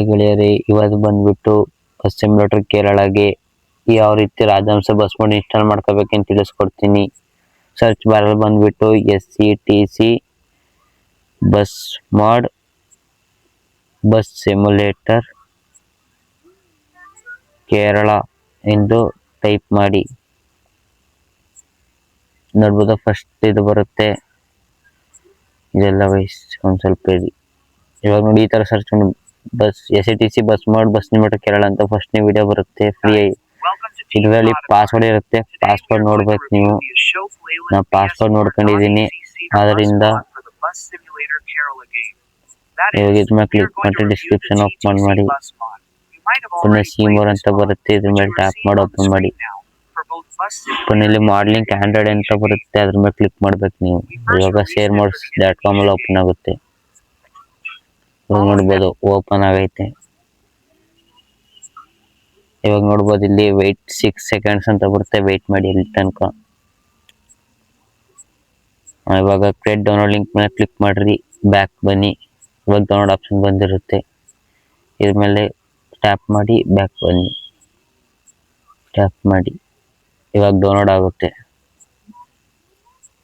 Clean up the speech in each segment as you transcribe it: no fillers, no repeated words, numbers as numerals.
ಗೆಳೆಯರೇ, ಇವತ್ತು ಬಂದ್ಬಿಟ್ಟು ಬಸ್ ಸಿಮ್ಯುಲೇಟರ್ ಕೇರಳಗೆ ಯಾವ ರೀತಿ ರಾಜಹಂಸ ಬಸ್ ಮೋಡ್ ಇನ್ಸ್ಟಾಲ್ ಮಾಡ್ಕೋಬೇಕಂತ ತಿಳಿಸ್ಕೊಡ್ತೀನಿ. ಸರ್ಚ್ ಬಾರಲ್ಲಿ ಬಂದ್ಬಿಟ್ಟು SCTC bus mode bus simulator Kerala ಎಂದು ಟೈಪ್ ಮಾಡಿ. ನೋಡ್ಬೋದು, ಫಸ್ಟ್ ಇದು ಬರುತ್ತೆ. ಇದೆಲ್ಲ ಒಂದು ಸ್ವಲ್ಪ ಇರಿ. ಇವಾಗ ನೋಡಿ, ಈ ತರ ಸರ್ಚ್ ಮಾಡಿ bus SCTC bus mode bus simulator Kerala ಅಂತ ಫಸ್ಟ್ನೇ ವಿಡಿಯೋ ಬರುತ್ತೆ. ಫ್ರೀ ಇದರಲ್ಲಿ ಪಾಸ್ವರ್ಡ್ ಇರುತ್ತೆ. ಪಾಸ್ವರ್ಡ್ ನೋಡ್ಬೇಕು ನೀವು. ನಾನು ಪಾಸ್ವರ್ಡ್ ನೋಡ್ಕೊಂಡಿದ್ದೀನಿ, ಅದರಿಂದ ಇವಾಗ ಇದ್ರ ಮೇಲೆ ಕ್ಲಿಕ್ ಮಾಡಿ ಡಿಸ್ಕ್ರಿಪ್ಷನ್ ಓಪನ್ ಮಾಡಿ. ಪುನಃ C ಅಂತ ಬರುತ್ತೆ, ಇದ್ರ ಮೇಲೆ ಟ್ಯಾಪ್ ಮಾಡಿ ಓಪನ್ ಮಾಡಿ. ಪುನಃ ಇಲ್ಲಿ ಮಾಡ್ಲಿಂಕ್ ಆಂಡ್ರಾಯ್ಡ್ ಅಂತ ಬರುತ್ತೆ, ಅದ್ರ ಮೇಲೆ ಕ್ಲಿಕ್ ಮಾಡ್ಬೇಕು ನೀವು. ಇವಾಗ sharemods.com ಅಲ್ಲಿ ಓಪನ್ ಆಗುತ್ತೆ. ನೋಡ್ಬೋದು, ಓಪನ್ ಆಗೈತೆ. ಇವಾಗ ನೋಡ್ಬೋದು, ಇಲ್ಲಿ ವೇಟ್ 6 seconds ಅಂತ ಬರುತ್ತೆ. ವೇಟ್ ಮಾಡಿ ಇಲ್ಲಿ ತನಕ. ಇವಾಗ ಕ್ರಿಯೇಟ್ ಡೌನ್ಲೋಡ್ ಲಿಂಕ್ ಮೇಲೆ ಕ್ಲಿಕ್ ಮಾಡ್ರಿ, ಬ್ಯಾಕ್ ಬನ್ನಿ. ಇವಾಗ ಡೌನ್ಲೋಡ್ ಆಪ್ಷನ್ ಬಂದಿರುತ್ತೆ, ಇದ್ರ ಮೇಲೆ ಟ್ಯಾಪ್ ಮಾಡಿ ಬ್ಯಾಕ್ ಬನ್ನಿ. ಟ್ಯಾಪ್ ಮಾಡಿ, ಇವಾಗ ಡೌನ್ಲೋಡ್ ಆಗುತ್ತೆ.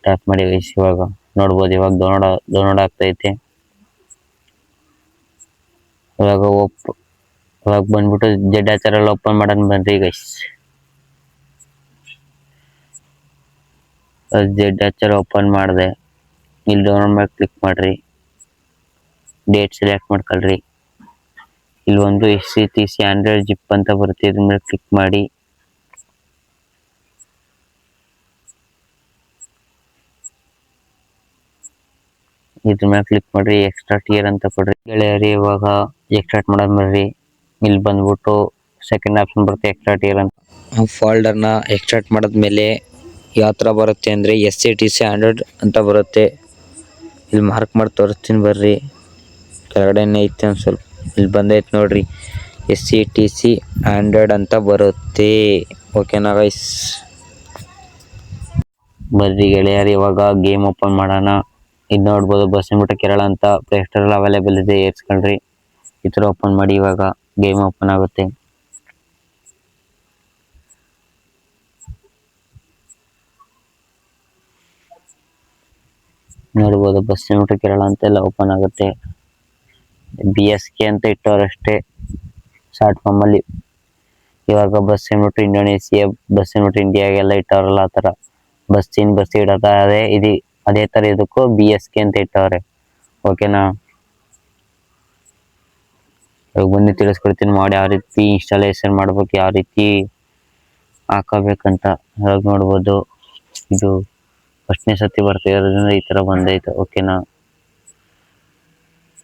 ಟ್ಯಾಪ್ ಮಾಡಿ ಗೈಸ್. ಇವಾಗ ನೋಡ್ಬೋದು, ಇವಾಗ ಡೌನ್ಲೋಡ್ ಆಗ್ತೈತೆ. ಇವಾಗ ಬಂದ್ಬಿಟ್ಟು ZHR ಓಪನ್ ಮಾಡೋಣ ಬನ್ರಿ ಗೈಸ್. ZHR ಓಪನ್ ಮಾಡಿದೆ. ಇಲ್ಲಿ ಡೌನ್ಲೋಡ್ ಮಾಡಿ ಕ್ಲಿಕ್ ಮಾಡ್ರಿ, ಡೇಟ್ ಸೆಲೆಕ್ಟ್ ಮಾಡ್ಕೊಳ್ರಿ. ಇಲ್ಲಿ ಒಂದು SCTC ಆಂಡ್ರಾಯ್ಡ್ ಜಿಪ್ ಅಂತ ಬರುತ್ತೆ, ಇದ್ರ ಮೇಲೆ ಕ್ಲಿಕ್ ಮಾಡಿ. ಇದ್ರ ಮೇಲೆ ಕ್ಲಿಕ್ ಮಾಡ್ರಿ, ಎಕ್ಸ್ಟ್ರಾಕ್ಟ್ ಹಿಯರ್ ಅಂತ ಕೊಡ್ರಿ. ಗೆಳೆಯರಿ, ಇವಾಗ ಎಕ್ಸ್ಟ್ರಾಕ್ಟ್ ಮಾಡೋದ್ ಬರ್ರಿ. ಇಲ್ಲಿ ಬಂದ್ಬಿಟ್ಟು ಸೆಕೆಂಡ್ ಆಪ್ಷನ್ ಬರುತ್ತೆ, ಎಕ್ಸ್ಟ್ರಾಕ್ಟ್ ಹಿಯರ್ ಅಂತ. ಫೋಲ್ಡರ್ನ ಎಕ್ಸ್ಟ್ರಾಕ್ಟ್ ಮಾಡಿದ್ಮೇಲೆ ಯಾವ ಥರ ಬರುತ್ತೆ ಅಂದರೆ SCTC ಆಂಡ್ರಾಯ್ಡ್ ಅಂತ ಬರುತ್ತೆ. ಇಲ್ಲಿ ಮಾರ್ಕ್ ಮಾಡಿ ತೋರಿಸ್ತೀನಿ ಬರ್ರಿ. ಕೆಳಗಡೆನೇ ಐತೆ ಒಂದು ಸ್ವಲ್ಪ. ಇಲ್ಲಿ ಬಂದೈತೆ ನೋಡ್ರಿ, SCTC ಆಂಡ್ರಾಯ್ಡ್ ಅಂತ ಬರುತ್ತೆ. ಓಕೆನಾ ಗೈಸ್? ಬರ್ರಿ ಗೆಳೆಯರು, ಇವಾಗ ಗೇಮ್ ಓಪನ್ ಮಾಡೋಣ. ಇದು ನೋಡ್ಬೋದು, ಬಸ್ ಸಿಮ್ಯುಲೇಟರ್ ಕೇರಳ ಅಂತ ಪ್ಲೇಸ್ಟೋರಲ್ಲಿ ಅವೈಲೇಬಲ್ ಇದೆ, ಏರ್ಸ್ಕೊಳ್ರಿ. ಈ ಥರ ಓಪನ್ ಮಾಡಿ, ಇವಾಗ ಗೇಮ್ ಓಪನ್ ಆಗುತ್ತೆ. ನೋಡ್ಬೋದು, ಬಸ್ ಸಿಮ್ಯುಲೇಟರ್ ಕೇರಳ ಅಂತೆಲ್ಲ ಓಪನ್ ಆಗುತ್ತೆ. BSK ಅಂತ ಇಟ್ಟವರಷ್ಟೇ ಶಾರ್ಟ್ ಫಾರ್ಮ್ ಅಲ್ಲಿ. ಇವಾಗ bus simulator Indonesia, bus simulator ಇಂಡಿಯಾಗೆಲ್ಲ ಇಟ್ಟವ್ರಲ್ಲ, ಆ ಥರ ಬಸ್ ಇಡೋದ ಅದೇ ಥರ ಇದಕ್ಕೂ BSK ಅಂತ ಇಟ್ಟವ್ರೆ. ಓಕೆನಾ? ಇವಾಗ ಬನ್ನಿ ತಿಳಿಸ್ಕೊಡ್ತೀನಿ ಮಾಡಿ ಯಾವ ರೀತಿ ಇನ್ಸ್ಟಾಲೇಷನ್ ಮಾಡ್ಬೇಕು, ಯಾವ ರೀತಿ ಹಾಕಬೇಕಂತ. ಇವಾಗ ನೋಡ್ಬೋದು, ಇದು ಫಸ್ಟ್ನೇ ಸತಿ ಬರ್ತಾ ಇರೋದ್ರಿಂದ ಈ ಥರ ಬಂದೈತೆ. ಓಕೆನಾ?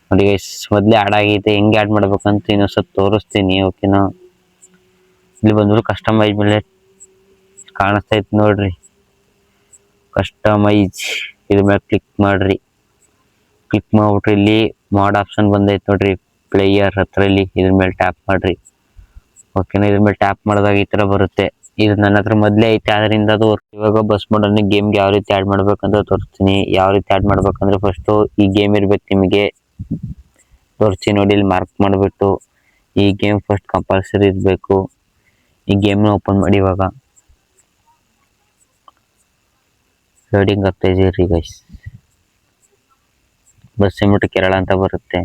ನೋಡಿ ಗೈಸ್, ಮೊದಲೇ ಆ್ಯಡ್ ಆಗೈತೆ. ಹೆಂಗೆ ಆ್ಯಡ್ ಮಾಡ್ಬೇಕಂತ ಇನ್ನೊಂದ್ಸತಿ ತೋರಿಸ್ತೀನಿ. ಓಕೆನಾ? ಇಲ್ಲಿ ಬಂದ್ಬಿಟ್ಟು ಕಸ್ಟಮೈಸ್ ಮೇಲೆ ಕಾಣಿಸ್ತೈತೆ ನೋಡ್ರಿ, ಕಸ್ಟಮೈಸ್. ಇದ್ರ ಮೇಲೆ ಕ್ಲಿಕ್ ಮಾಡ್ರಿ. ಕ್ಲಿಕ್ ಮಾಡ್ಬಿಟ್ರೆ ಇಲ್ಲಿ ಮಾಡ್ ಆಪ್ಷನ್ ಬಂದೈತೆ ನೋಡ್ರಿ, ಪ್ಲೇಯರ್ ಹತ್ರ. ಇಲ್ಲಿ ಇದ್ರ ಮೇಲೆ ಟ್ಯಾಪ್ ಮಾಡ್ರಿ. ಓಕೆನಾ? ಇದ್ರ ಮೇಲೆ ಟ್ಯಾಪ್ ಮಾಡಿದಾಗ ಈ ಥರ ಬರುತ್ತೆ. ಇದು ನನ್ನ ಹತ್ರ ಮೊದಲೇ ಐತೆ, ಅದರಿಂದ ಅದು ಇವಾಗ ಬಸ್ ಮೋಡಲ್ಲಿ ಗೇಮ್ಗೆ ಯಾವ ರೀತಿ ಆ್ಯಡ್ ಮಾಡ್ಬೇಕಂತ ತೋರಿಸ್ತೀನಿ. ಯಾವ ರೀತಿ ಆ್ಯಡ್ ಮಾಡ್ಬೇಕಂದ್ರೆ ಫಸ್ಟು ಈ ಗೇಮ್ ಇರ್ಬೇಕು ನಿಮಗೆ. ತೋರಿಸ್ತೀನಿ ನೋಡಿ, ಇಲ್ಲಿ ಮಾರ್ಕ್ ಮಾಡಿಬಿಟ್ಟು ಈ ಗೇಮ್ ಫಸ್ಟ್ ಕಂಪಲ್ಸರಿ ಇರಬೇಕು. ಈ ಗೇಮ್ನ ಓಪನ್ ಮಾಡಿ. ಇವಾಗ ಲೋಡಿಂಗ್ ಆಗ್ತಾ ಇದೀರಿ ಗೈಸ್. ಬಸ್ ಸಿಮ್ಯುಲೇಟರ್ ಕೇರಳ ಅಂತ ಬರುತ್ತೆ.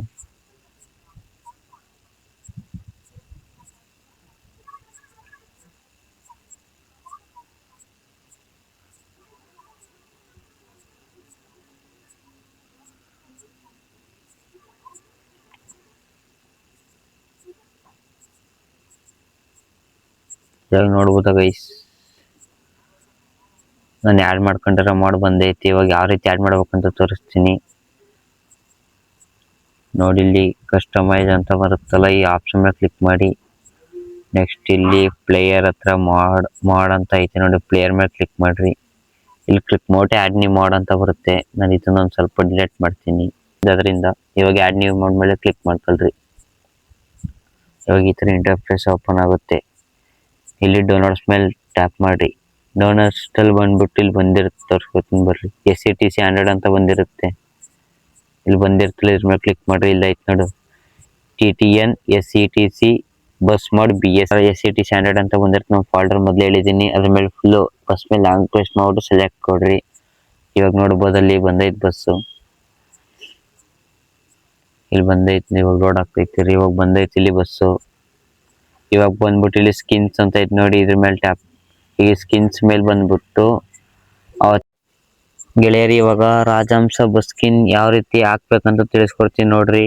ಇವಾಗ ನೋಡ್ಬೋದಾ ಗೈಸ್, ನಾನು ಆ್ಯಡ್ ಮಾಡ್ಕೊಂಡಿರೋ ಮಾಡ್ ಬಂದೈತಿ. ಇವಾಗ ಯಾವ ರೀತಿ ಆ್ಯಡ್ ಮಾಡ್ಬೇಕಂತ ತೋರಿಸ್ತೀನಿ ನೋಡಿ. ಇಲ್ಲಿ ಕಸ್ಟಮೈಸ್ ಅಂತ ಬರುತ್ತಲ್ಲ, ಈ ಆಪ್ಷನ್ ಮೇಲೆ ಕ್ಲಿಕ್ ಮಾಡಿ. ನೆಕ್ಸ್ಟ್ ಇಲ್ಲಿ ಪ್ಲೇಯರ್ ಹತ್ರ ಮಾಡ್ ಅಂತ ಐತೆ ನೋಡಿ, ಪ್ಲೇಯರ್ ಮೇಲೆ ಕ್ಲಿಕ್ ಮಾಡ್ರಿ. ಇಲ್ಲಿ ಕ್ಲಿಕ್ ಮಾಡಿ ಆ್ಯಡ್ ನ್ಯೂ ಮಾಡ್ ಅಂತ ಬರುತ್ತೆ. ನಾನು ಇದನ್ನೊಂದು ಸ್ವಲ್ಪ ಡಿಲೀಟ್ ಮಾಡ್ತೀನಿ ಅದರಿಂದ. ಇವಾಗ ಆ್ಯಡ್ ನ್ಯೂ ಮಾಡ್ ಮೇಲೆ ಕ್ಲಿಕ್ ಮಾಡ್ಕೊಳ್ರಿ. ಇವಾಗ ಈ ಥರ ಇಂಟರ್ಫೇಸ್ ಓಪನ್ ಆಗುತ್ತೆ. ಇಲ್ಲಿ ಡೌನ್ಲೋಡ್ಸ್ ಮೇಲೆ ಟ್ಯಾಪ್ ಮಾಡಿ. ಡೌನ್ಲೋಡ್ಸಲ್ಲಿ ಬಂದ್ಬಿಟ್ಟು ಇಲ್ಲಿ ಬಂದಿರುತ್ತೆ, ತೋರಿಸ್ಕೊತೀನಿ ಬರ್ರಿ. SCTC ಆಂಡ್ರಾಯ್ಡ್ ಅಂತ ಬಂದಿರುತ್ತೆ. ಇಲ್ಲಿ ಬಂದಿರ್ತಲ್ಲ, ಇದ್ರ ಮೇಲೆ ಕ್ಲಿಕ್ ಮಾಡ್ರಿ. ಇಲ್ಲ ಐತೆ ನೋಡು, TTN SETC bus mode BS SET standard ಅಂತ ಬಂದಿರುತ್ತೆ. ನಾವು ಫೋಲ್ಡರ್ ಮೊದಲು ಹೇಳಿದ್ದೀನಿ. ಅದ್ರ ಮೇಲೆ ಫುಲ್ಲು ಬಸ್ ಮೇಲೆ ಲಾಂಗ್ ಪ್ರೆಸ್ ಮಾಡ್ಬಿಟ್ಟು ಸೆಲೆಕ್ಟ್ ಕೊಡ್ರಿ. ಇವಾಗ ನೋಡ್ಬೋದು ಅಲ್ಲಿ ಬಂದೈತೆ ಬಸ್ಸು, ಇಲ್ಲಿ ಬಂದೈತೆ. ಇವಾಗ ಲೋಡ್ ಆಗ್ತೈತಿ ರೀ. ಇವಾಗ ಬಂದೈತಿ ಇಲ್ಲಿ ಬಸ್ಸು. ಇವಾಗ ಬಂದ್ಬಿಟ್ಟು ಇಲ್ಲಿ ಸ್ಕಿನ್ಸ್ ಅಂತ ಐತೆ ನೋಡಿ, ಇದ್ರ ಮೇಲೆ ಟ್ಯಾಪ್. ಈಗ ಸ್ಕಿನ್ಸ್ ಮೇಲೆ ಬಂದ್ಬಿಟ್ಟು ಗೆಳೆಯರಿ ಇವಾಗ ರಾಜಹಂಸ ಬಸ್ ಸ್ಕಿನ್ ಯಾವ ರೀತಿ ಹಾಕ್ಬೇಕಂತ ತಿಳಿಸ್ಕೊಡ್ತೀನಿ ನೋಡ್ರಿ.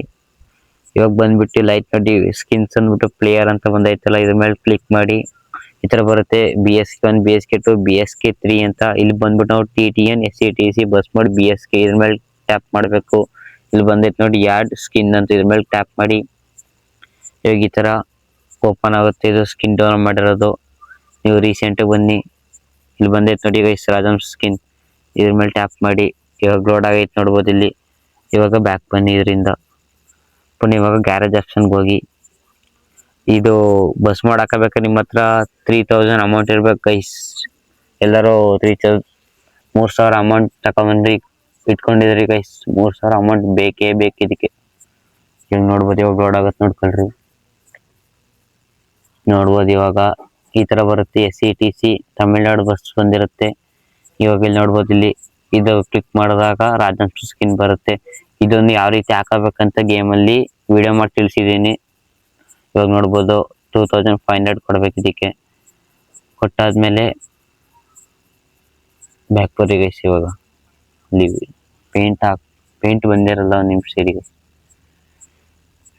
ಇವಾಗ ಬಂದ್ಬಿಟ್ಟು ಲೈಟ್ ನೋಡಿ ಸ್ಕಿನ್ಸ್ ಅಂದ್ಬಿಟ್ಟು ಪ್ಲೇಯರ್ ಅಂತ ಬಂದೈತಲ್ಲ, ಇದ್ರ ಮೇಲೆ ಕ್ಲಿಕ್ ಮಾಡಿ ಈ ತರ ಬರುತ್ತೆ. BSK1 BSK2 BSK3 ಅಂತ. ಇಲ್ಲಿ ಬಂದ್ಬಿಟ್ಟು ನಾವು TTN SETC bus mode BSK ಇದ್ರ ಮೇಲೆ ಟ್ಯಾಪ್ ಮಾಡಬೇಕು. ಇಲ್ಲಿ ಬಂದೈತೆ ನೋಡಿ ಯಾಡ್ ಸ್ಕಿನ್ ಅಂತ, ಇದ್ರ ಮೇಲೆ ಟ್ಯಾಪ್ ಮಾಡಿ ಇವಾಗ ಈ ತರ ಓಪನ್ ಆಗುತ್ತೆ. ಇದು ಸ್ಕಿನ್ ಡೌನ್ಲೋಡ್ ಮಾಡಿರೋದು. ನೀವು ರೀಸೆಂಟ್ ಬನ್ನಿ, ಇಲ್ಲಿ ಬಂದೈತೆ ನೋಡಿ ಗೈಸ್ ರಾಜಹಂಸ ಸ್ಕಿನ್, ಇದ್ರ ಮೇಲೆ ಟ್ಯಾಪ್ ಮಾಡಿ. ಇವಾಗ ಲೋಡ್ ಆಗೈತೆ ನೋಡ್ಬೋದು ಇಲ್ಲಿ. ಇವಾಗ ಬ್ಯಾಕ್ ಬನ್ನಿ ಇದರಿಂದ. ಪುನಃ ಇವಾಗ ಗ್ಯಾರೇಜ್ ಆಪ್ಷನ್ಗೆ ಹೋಗಿ, ಇದು ಬಸ್ ಮೋಡ್ ಹಾಕಬೇಕಾದ್ರೆ ನಿಮ್ಮ ಹತ್ರ 3000 ಅಮೌಂಟ್ ಇರ್ಬೇಕು ಗೈಸ್. ಎಲ್ಲರೂ 3000 ಅಮೌಂಟ್ ತಗೊಂಡ್ಬಂದು ಇಟ್ಕೊಂಡಿದ್ರಿ ಗೈಸ್. 3000 ಅಮೌಂಟ್ ಬೇಕೇ ಬೇಕು ಇದಕ್ಕೆ. ಇವಾಗ ನೋಡ್ಬೋದು, ಇವಾಗ ಲೋಡ್ ಆಗತ್ತೆ ನೋಡ್ಕೊಳ್ರಿ. ನೋಡ್ಬೋದು ಇವಾಗ ಈ ತರ ಬರುತ್ತೆ. SETC ತಮಿಳ್ನಾಡು ಬಸ್ ಬಂದಿರುತ್ತೆ. ಇವಾಗ ಇಲ್ಲಿ ನೋಡ್ಬೋದು, ಇಲ್ಲಿ ಇದು ಕ್ಲಿಕ್ ಮಾಡಿದಾಗ ರಾಜಹಂಸ ಸ್ಕಿನ್ ಬರುತ್ತೆ. ಇದೊಂದು ಯಾವ ರೀತಿ ಹಾಕಬೇಕಂತ ಗೇಮಲ್ಲಿ ವಿಡಿಯೋ ಮಾಡಿ ತಿಳಿಸಿದ್ದೀನಿ. ಇವಾಗ ನೋಡ್ಬೋದು 2500 ಕೊಡ್ಬೇಕು ಇದಕ್ಕೆ. ಕೊಟ್ಟಾದ್ಮೇಲೆ ಬ್ಯಾಕ್ ಬರಿ ಗೈಸ್. ಇವಾಗ ಇಲ್ಲಿ ಪೇಂಟ್ ಬಂದಿರಲ್ಲ ಒಂದು ನಿಮಿಷ ಇರಿಗೆ.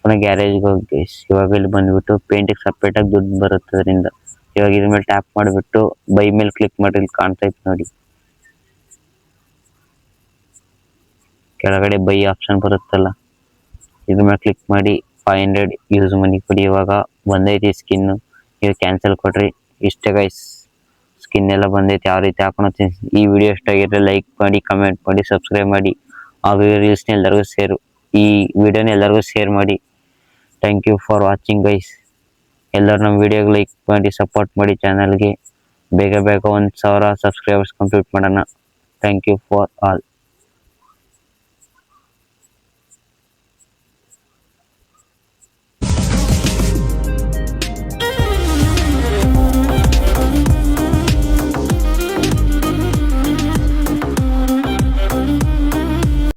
ಪುನಃ ಗ್ಯಾರೇಜ್ಗೆ ಹೋಗಿ ಗೈಸ್. ಇವಾಗ ಇಲ್ಲಿ ಬಂದ್ಬಿಟ್ಟು ಪೇಂಟಿಗೆ ಸಪ್ರೇಟಾಗಿ ದುಡ್ಡು ಬರುತ್ತೆ ಅದರಿಂದ. ಇವಾಗ ಇದ್ರ ಮೇಲೆ ಟ್ಯಾಪ್ ಮಾಡಿಬಿಟ್ಟು ಬೈ ಮೇಲೆ ಕ್ಲಿಕ್ ಮಾಡಿ, ಇಲ್ಲಿ ಕಾಣ್ತೈತೆ ನೋಡಿ ಕೆಳಗಡೆ ಬೈ ಆಪ್ಷನ್ ಬರುತ್ತಲ್ಲ, ಇದ್ರ ಮೇಲೆ ಕ್ಲಿಕ್ ಮಾಡಿ 500 ಯೂಸ್ ಮನಿ ಕೊಡಿ. ಇವಾಗ ಬಂದೈತಿ ಸ್ಕಿನ್. ಇವಾಗ ಕ್ಯಾನ್ಸಲ್ ಕೊಡ್ರಿ. ಇಷ್ಟೇ ಗೈಸ್, ಸ್ಕಿನ್ ಎಲ್ಲ ಬಂದೈತಿ. ಯಾವ ರೀತಿ ಹಾಕೊಂಡು ಈ ವಿಡಿಯೋ ಇಷ್ಟ ಆಗಿದ್ರೆ ಲೈಕ್ ಮಾಡಿ, ಕಮೆಂಟ್ ಮಾಡಿ, ಸಬ್ಸ್ಕ್ರೈಬ್ ಮಾಡಿ. ಆ ರೀಲ್ಸ್ನ ಎಲ್ಲರಿಗೂ ಈ ವಿಡಿಯೋನ ಎಲ್ಲರಿಗೂ ಶೇರ್ ಮಾಡಿ. Thank you for watching guys. ಎಲ್ಲರೂ ನಮ್ಮ ವಿಡಿಯೋಗೆ ಲೈಕ್ ಮಾಡಿ ಸಪೋರ್ಟ್ ಮಾಡಿ. ಚಾನಲ್ಗೆ ಬೇಗ 1000 ಸಬ್ಸ್ಕ್ರೈಬರ್ಸ್ ಕಂಪ್ಲೀಟ್ ಮಾಡೋಣ. Thank you for all.